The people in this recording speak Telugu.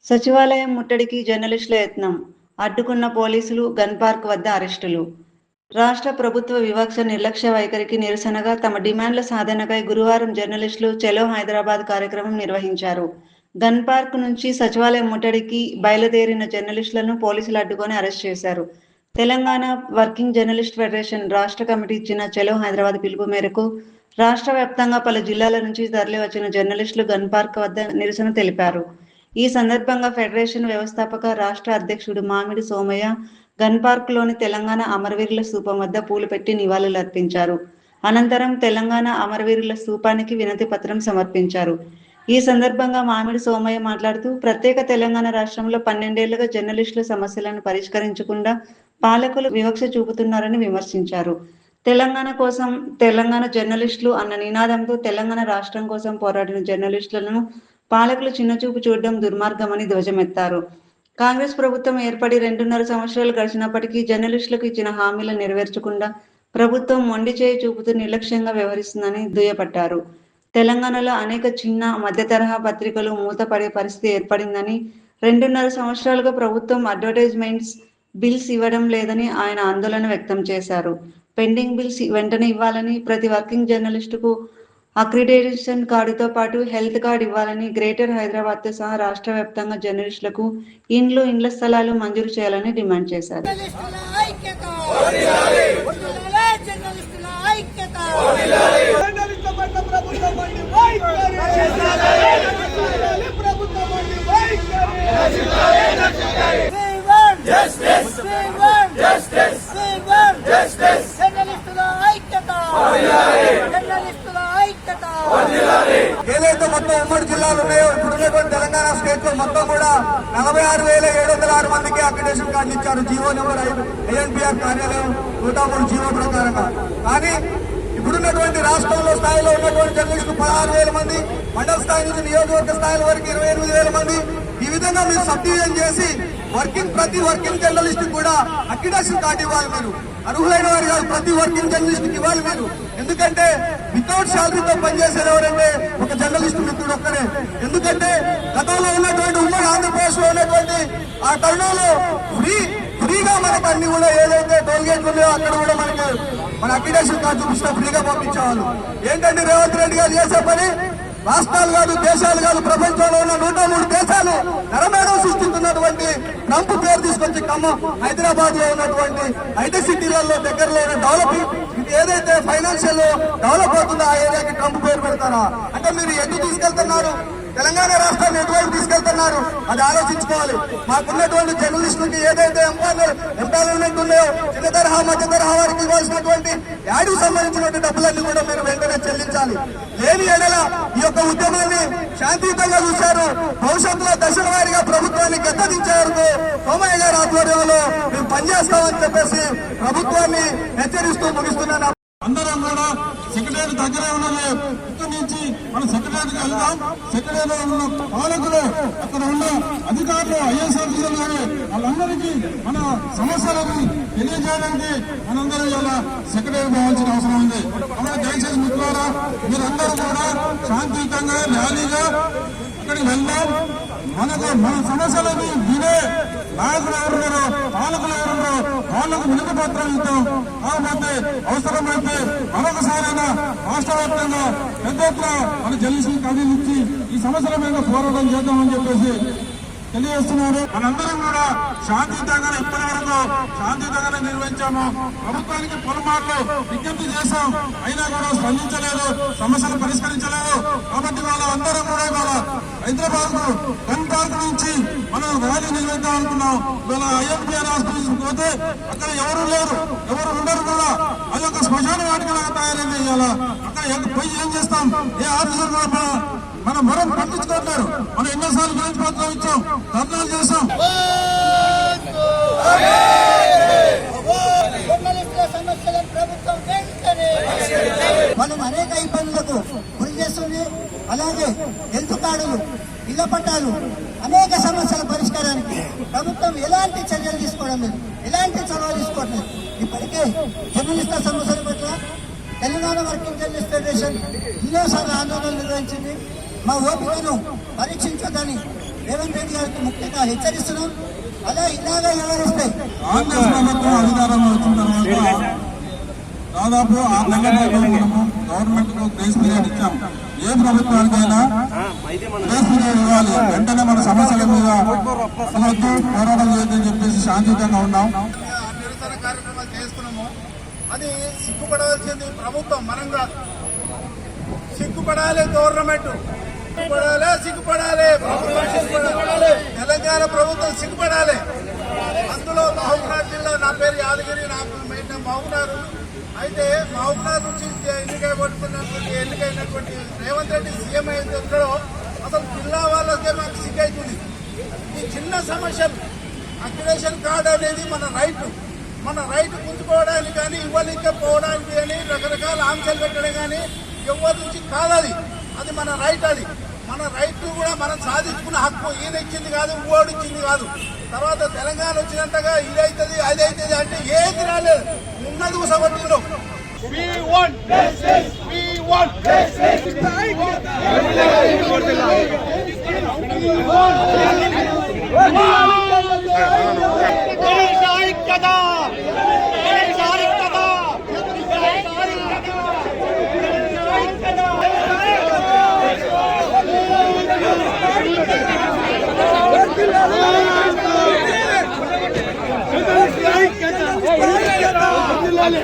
సచివాలయం ముట్టడికి జర్నలిస్టుల యత్నం. అడ్డుకున్న పోలీసులు, గన్ పార్క్ వద్ద అరెస్టులు. రాష్ట్ర ప్రభుత్వ వివక్ష నిర్లక్ష్య వైఖరికి నిరసనగా తమ డిమాండ్ల సాధనకై గురువారం జర్నలిస్టులు చలో హైదరాబాద్ కార్యక్రమం నిర్వహించారు. గన్ పార్క్ నుంచి సచివాలయం ముట్టడికి బయలుదేరిన జర్నలిస్టులను పోలీసులు అడ్డుకొని అరెస్ట్ చేశారు. తెలంగాణ వర్కింగ్ జర్నలిస్ట్ ఫెడరేషన్ రాష్ట్ర కమిటీ ఇచ్చిన చలో హైదరాబాద్ పిలుపు మేరకు రాష్ట్ర వ్యాప్తంగా పలు జిల్లాల నుంచి తరలివచ్చిన జర్నలిస్టులు గన్ పార్క్ వద్ద నిరసన తెలిపారు. ఈ సందర్భంగా ఫెడరేషన్ వ్యవస్థాపక రాష్ట్ర అధ్యక్షుడు మామిడి సోమయ్య గన్ పార్క్ లోని తెలంగాణ అమరవీరుల స్తూపం వద్ద పూలు పెట్టి నివాళులర్పించారు. అనంతరం తెలంగాణ అమరవీరుల స్తూపానికి వినతి పత్రం సమర్పించారు. ఈ సందర్భంగా మామిడి సోమయ్య మాట్లాడుతూ, ప్రత్యేక తెలంగాణ రాష్ట్రంలో 12 ఏళ్లుగా జర్నలిస్టుల సమస్యలను పరిష్కరించకుండా పాలకులు వివక్ష చూపుతున్నారని విమర్శించారు. తెలంగాణ కోసం తెలంగాణ జర్నలిస్టులు అన్న నినాదంతో తెలంగాణ రాష్ట్రం కోసం పోరాడిన జర్నలిస్టులను పాలకులు చిన్నచూపు చూడడం దుర్మార్గమని ధ్వజమెత్తారు. కాంగ్రెస్ ప్రభుత్వం ఏర్పడి 2.5 సంవత్సరాలు గడిచినప్పటికీ జర్నలిస్టులకు ఇచ్చిన హామీలను నెరవేర్చకుండా ప్రభుత్వం మొండి చేయి చూపుతూ నిర్లక్ష్యంగా వ్యవహరిస్తుందని దుయ్యబట్టారు. తెలంగాణలో అనేక చిన్న, మధ్య తరహా పత్రికలు మూతపడే పరిస్థితి ఏర్పడిందని, 2.5 సంవత్సరాలుగా ప్రభుత్వం అడ్వర్టైజ్మెంట్స్ బిల్స్ ఇవ్వడం లేదని ఆయన ఆందోళన వ్యక్తం చేశారు. పెండింగ్ బిల్స్ వెంటనే ఇవ్వాలని, ప్రతి వర్కింగ్ జర్నలిస్టుకు అక్రిడిటేషన్ కార్డుతో పాటు హెల్త్ కార్డు ఇవ్వాలని, గ్రేటర్ హైదరాబాద్తో సహా రాష్ట్ర వ్యాప్తంగా జర్నలిస్టులకు ఇండ్ల స్థలాలు మంజూరు చేయాలని డిమాండ్ చేశారు. ఏదైతే మొత్తం ఉమ్మడి జిల్లాలు ఉన్నాయో ఇప్పుడున్నటువంటి తెలంగాణ స్టేట్ లో మొత్తం కూడా 46,706 మందికి అక్రిడేషన్ కార్డు ఇచ్చారు. జీవో నెంబర్ ఐఎన్పిఆర్ కార్యాలయం 103 జీవో ప్రకారంగా. కానీ ఇప్పుడున్నటువంటి రాష్ట్రంలో స్థాయిలో ఉన్నటువంటి జర్నలిస్టులు 16,000 మంది, మండల స్థాయి నుంచి నియోజకవర్గ స్థాయిల వరకు 28,000 మంది. ఈ విధంగా మీరు సబ్ డివిజన్ చేసి ప్రతి వర్కింగ్ జర్నలిస్ట్ కూడా అక్రిడేషన్ కార్డు ఇవ్వాలి. మీరు అర్హులైన వారు కాదు, ప్రతి వర్కింగ్ జర్నలిస్ట్ ఇవ్వాలి మీరు. ఎందుకంటే వితౌట్ శాలరీతో పనిచేసేది ఎవరంటే ఒక జర్నలిస్ట్ మిత్రుడు ఒక్కడే. ఎందుకంటే గతంలో ఉన్నటువంటి ఉమ్మడి ఆంధ్రప్రదేశ్ లో ఉన్నటువంటి ఆ తరుణంలో ఫ్రీగా మనకు అన్ని కూడా ఏదైతే టోల్ గేట్లు ఉన్నాయో అక్కడ కూడా మనకి మన అక్రిడేషన్ కార్డు చూపిస్తే ఫ్రీగా పంపించేవాళ్ళు. ఏంటంటే రేవంత్ రెడ్డి గారు చేసే పని రాష్ట్రాలు కాదు, దేశాలు కాదు, ప్రపంచంలో ఉన్న 103 దేశాలు నరమేధం సృష్టిస్తున్నటువంటి ట్రంప్ పేరు తీసుకొచ్చి హైదరాబాద్ లో ఉన్నటువంటి ఐటీ సిటీలలో దగ్గరలో ఉన్న డెవలపింగ్ ఇది ఏదైతే ఫైనాన్షియల్ డెవలప్ అవుతుందో ఆ ఏరియాకి ట్రంప్ పేరు పెడతారా? అంటే మీరు ఎటు తీసుకెళ్తున్నారు? తెలంగాణ రాష్ట్రాన్ని ఎటువంటి తీసుకెళ్తున్నారు? అది ఆలోచించుకోవాలి. మాకున్నటువంటి జర్నలిస్టులకి ఏదైతే ఎంప్లాయ్మెంట్ ఉన్నాయో చిన్న తరహా, మధ్య తరహా వారికి ఇవ్వాల్సినటువంటి యాడ్కి సంబంధించినటువంటి డబ్బులన్నీ కూడా మీరు వెంటనే చెల్లించాలి. లేని ఎడల ఈ యొక్క ఉద్యమాన్ని శాంతియుతంగా చూశారు. భవిష్యత్తులో దశల వారీగా ప్రభుత్వాన్ని గద్దదించే వరకు సోమయ్య గారి ఆధ్వర్యంలో మేము పనిచేస్తామని చెప్పేసి ప్రభుత్వాన్ని హెచ్చరిస్తూ ముగిస్తున్నాను. అందరం కూడా సెక్రటరీ దగ్గరే ఉన్నది. ఇక్కడి నుంచి మనం సెక్రటరీకి వెళ్దాం. సెక్రటరీలో ఉన్న పాలకులు, అక్కడ ఉన్న అధికారులు, ఐఏఎస్ ఆఫీసర్లు కానీ వాళ్ళందరికీ మన సమస్యలను తెలియజేయడానికి మనందరం ఇలా సెక్రటరీ పోవాల్సిన అవసరం ఉంది. కాబట్టి దయచేసి మిత్రులారా, మీరందరూ కూడా శాంతియుతంగా ర్యాలీగా అక్కడికి వెళ్దాం. మన సమస్యలను వినే నాయకులు ఎవరున్నారో, పాలకులు ఎవరున్నారో వాళ్లకు వినతి పత్రం ఇద్దాం. కాకపోతే అవసరమైతే మరొకసారైనా రాష్ట్ర వ్యాప్తంగా పెద్ద ఎత్తున మన జర్నలిస్టులకు కథలు ఇచ్చి ఈ సమస్యల మీద పోరాటం చేద్దామని చెప్పేసి తెలియజేస్తున్నారు. మనందరం కూడా శాంతియుతంగా ఇప్పటి వరకు శాంతియుతంగానే నిర్వహించాము. ప్రభుత్వానికి పొలమాటలు విజ్ఞప్తి చేశాం, అయినా కూడా స్పందించలేదు, సమస్యలు పరిష్కరించలేదు. కాబట్టి వాళ్ళ అందరం కూడా ఇవాళ హైదరాబాద్ కు గన్ పార్క్ నుంచి మనం ర్యాలీ నిర్వహిద్దాం అనుకున్నాం. ఇవాళ ఐఎన్పిఆర్ హాస్పిటల్ పోతే అక్కడ ఎవరు లేరు, ఎవరు ఉండరు కూడా. అది ఒక శ్మశాన వాటికలాగా తయారైంది. ఇవాళ అక్కడ పోయి ఏం చేస్తాం? ఏ ఆఫీసర్ కూడా మన మొరం పట్టించుకోవట్లేరు. మనం ఎన్నోసార్లు గురించి పత్రం ఇచ్చాం, ధర్నాలు చేశాం. మనం అనేక ఇబ్బందులకు గురి చేస్తుంది. అలాగే హెల్త్ కార్డులు, ఇళ్ల పట్టాలు, అనేక సమస్యల పరిష్కారానికి ప్రభుత్వం ఎలాంటి చర్యలు తీసుకోవడం లేదు, ఎలాంటి చొరవలు తీసుకోవడం లేదు. ఇప్పటికే జర్నలిస్టుల సమస్యల పట్ల తెలంగాణ వర్కింగ్ జర్నలిస్ట్ ఫెడరేషన్ ఎన్నోసార్లు ఆందోళనలు నిర్వహించింది. మా ఓపికను పరీక్షించదని రేవంత్ రెడ్డి గారికి ముఖ్యంగా హెచ్చరిస్తున్నాం. అలా ఇలాగా వ్యవహరిస్తే కాంగ్రెస్ ప్రభుత్వం అధికారంలో వచ్చిన తర్వాత దాదాపు 6 నెలల మనము గవర్నమెంట్ కు గ్రేస్ పీరియడ్ ఇచ్చాం. ఏ ప్రభుత్వానికైనా గ్రేస్ పీరియడ్ ఇవ్వాలి. వెంటనే మన సమస్యల మీద అసలొద్దు, పోరాటం చేయొద్దని చెప్పేసి శాంతియుతంగా ఉన్నాం. నిరసన కార్యక్రమాలు చేస్తున్నాము. అది సిగ్గుపడవలసింది ప్రభుత్వం, మనం కాదు. సిగ్గుపడాలి గవర్నమెంట్, సిగ్గుపడాలి ప్రభుత్వం, సిగ్గుపడాలి తెలంగాణ ప్రభుత్వం, సిగ్గుపడాలి. అందులో మహబూబ్నగర్ జిల్లా, నా పేరు యాదగిరి, నాకు మహబూబ్నగర్. అయితే మహబూబ్నగర్ నుంచి ఎన్నికైనటువంటి రేవంత్ రెడ్డి సీఎం అయితే ఎక్కడో అసలు జిల్లా వాళ్ళకే మాకు సిగ్గైతుంది. ఈ చిన్న సమస్యలు అక్రిడేషన్ కార్డు అనేది మన రైట్ పుంజుకోవడానికి కానీ ఇవ్వలేకపోవడానికి కానీ రకరకాల ఆంక్షలు పెట్టడం కానీ ఎవరి నుంచి కాదది. అది మన రైట్. అది మన రైట్ కూడా మనం సాధించుకున్న హక్కు. ఈయన ఇచ్చింది కాదు, ఓడి ఇచ్చింది కాదు. తర్వాత తెలంగాణ వచ్చినంతగా ఇదైతుంది అదైతుంది అంటే ఏది రాలేదు. ఉన్నది ఉసగొట్టిండు. జిల్లాలో